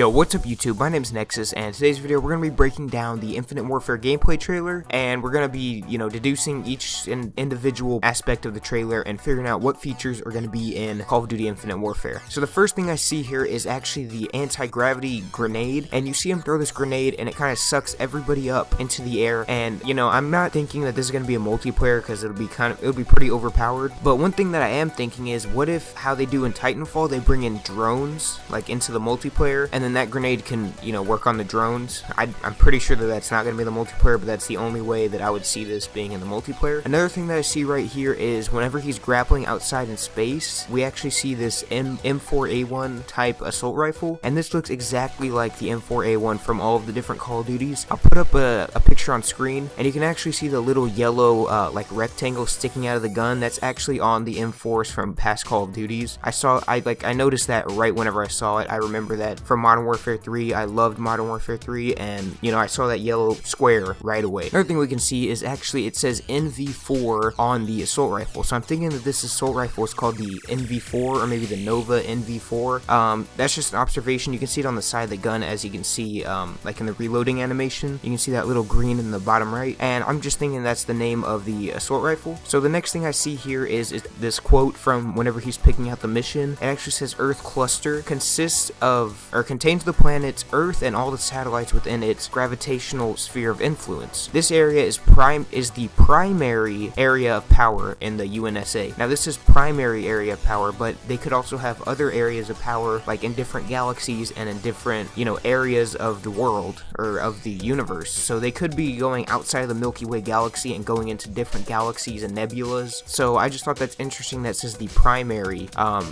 Yo, what's up YouTube? My name's Nexxus, and in today's video we're going to be breaking down the Infinite Warfare gameplay trailer, and we're going to be, deducing each individual aspect of the trailer and figuring out what features are going to be in Call of Duty Infinite Warfare. So the first thing I see here is actually the anti-gravity grenade, and you see him throw this grenade and it kind of sucks everybody up into the air, and I'm not thinking that this is going to be a multiplayer because it'll be pretty overpowered, but one thing that I am thinking is, what if how they do in Titanfall, they bring in drones like into the multiplayer, and then that grenade can, work on the drones. I'm pretty sure that that's not going to be the multiplayer, but that's the only way that I would see this being in the multiplayer. Another thing that I see right here is whenever he's grappling outside in space, we actually see this M4A1 type assault rifle, and this looks exactly like the M4A1 from all of the different Call of Duties. I'll put up a picture on screen, and you can actually see the little yellow like rectangle sticking out of the gun. That's actually on the M4s from past Call of Duties. I noticed that right whenever I saw it. I remember that from Modern Warfare 3. I loved Modern Warfare 3, and I saw that yellow square right away. Another thing we can see is actually it says NV4 on the assault rifle, so I'm thinking that this assault rifle is called the NV4 or maybe the Nova NV4. That's just an observation. You can see it on the side of the gun, as you can see like in the reloading animation. You can see that little green in the bottom right, and I'm just thinking that's the name of the assault rifle. So the next thing I see here is this quote from whenever he's picking out the mission. It actually says Earth cluster contains the planets Earth and all the satellites within its gravitational sphere of influence. This area is the primary area of power in the UNSA. Now this is primary area of power, but they could also have other areas of power, like in different galaxies and in different areas of the world or of the universe. So they could be going outside of the Milky Way galaxy and going into different galaxies and nebulas. So I just thought that's interesting that says the primary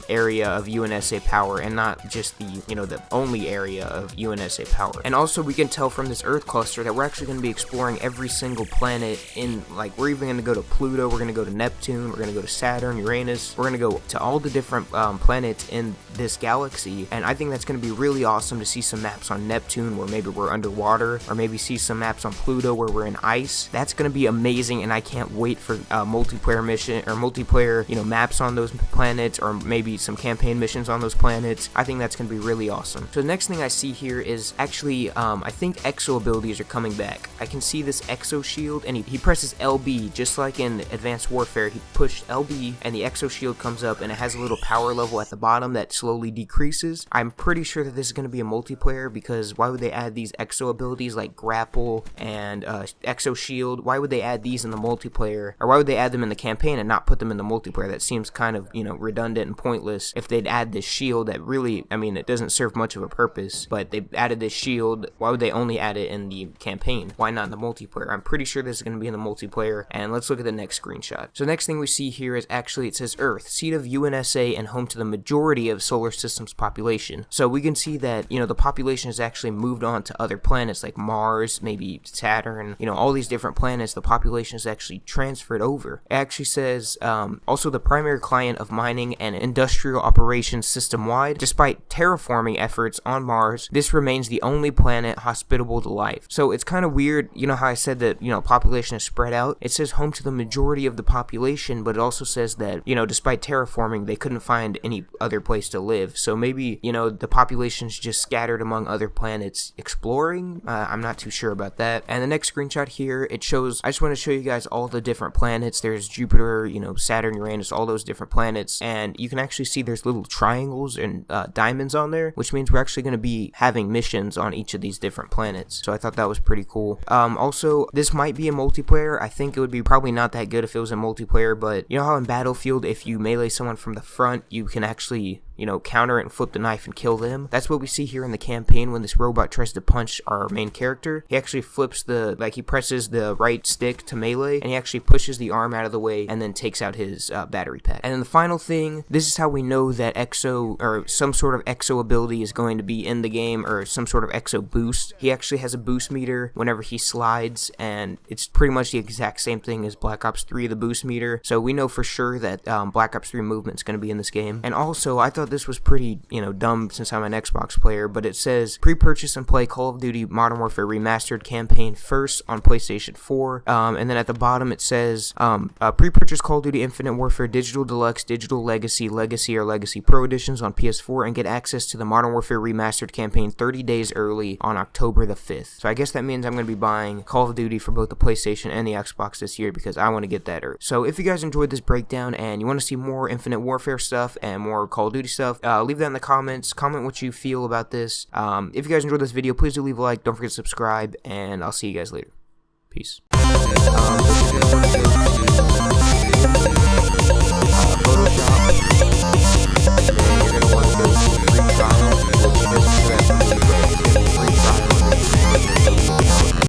area of UNSA power and not just the only area of UNSA power. And also we can tell from this Earth cluster that we're actually going to be exploring every single planet in, like, we're even going to go to Pluto, we're going to go to Neptune, we're going to go to Saturn, Uranus, we're going to go to all the different planets in this galaxy, and I think that's going to be really awesome to see some maps on Neptune where maybe we're underwater, or maybe see some maps on Pluto where we're in ice. That's going to be amazing, and I can't wait for multiplayer mission or multiplayer maps on those planets, or maybe some campaign missions on those planets. I think that's going to be really awesome. So the next thing I see here is actually I think Exo Abilities are coming back. I can see this Exo Shield, and he presses LB just like in Advanced Warfare. He pushed LB and the Exo Shield comes up, and it has a little power level at the bottom that slowly decreases. I'm pretty sure that this is going to be a multiplayer, because why would they add these Exo Abilities like Grapple and Exo Shield? Why would they add these in the multiplayer, or why would they add them in the campaign and not put them in the multiplayer? That seems kind of redundant and pointless. If they'd add this shield that really, it doesn't serve much of a purpose, but they added this shield. Why would they only add it in the campaign? Why not in the multiplayer? I'm pretty sure this is going to be in the multiplayer, and let's look at the next screenshot. So the next thing we see here is actually it says Earth, seat of UNSA and home to the majority of solar system's population. So we can see that the population has actually moved on to other planets like Mars, maybe Saturn, all these different planets. The population is actually transferred over. It actually says also the primary client of mining and industrial operations system-wide. Despite terraforming efforts on Mars, this remains the only planet hospitable to life. So it's kind of weird, how I said that, population is spread out. It says home to the majority of the population, but it also says that, despite terraforming, they couldn't find any other place to live. So maybe, the population's just scattered among other planets exploring. I'm not too sure about that. And the next screenshot here, it shows, I just want to show you guys all the different planets. There's Jupiter, Saturn, Uranus, all those different planets, and you can actually see there's little triangles and diamonds on there, which means we're actually going to be having missions on each of these different planets. So I thought that was pretty cool. Also, this might be a multiplayer. I think it would be probably not that good if it was a multiplayer, but how in Battlefield, if you melee someone from the front, you can actually counter it and flip the knife and kill them. That's what we see here in the campaign when this robot tries to punch our main character. He actually flips he presses the right stick to melee, and he actually pushes the arm out of the way and then takes out his battery pack. And then the final thing, this is how we know that Exo, or some sort of Exo ability is going to be in the game, or some sort of Exo boost. He actually has a boost meter whenever he slides, and it's pretty much the exact same thing as Black Ops 3, the boost meter. So we know for sure that Black Ops 3 movement is going to be in this game. And also, I thought thought this was pretty, dumb since I'm an Xbox player, but it says pre-purchase and play Call of Duty Modern Warfare Remastered campaign first on PlayStation 4. And then at the bottom it says pre-purchase Call of Duty Infinite Warfare Digital Deluxe, Digital Legacy, Legacy, or Legacy Pro editions on PS4 and get access to the Modern Warfare Remastered campaign 30 days early on October the 5th. So I guess that means I'm going to be buying Call of Duty for both the PlayStation and the Xbox this year because I want to get that early. So if you guys enjoyed this breakdown and you want to see more Infinite Warfare stuff and more Call of Duty stuff, leave that in the comments. Comment what you feel about this. If you guys enjoyed this video, please do leave a like. Don't forget to subscribe, and I'll see you guys later. Peace.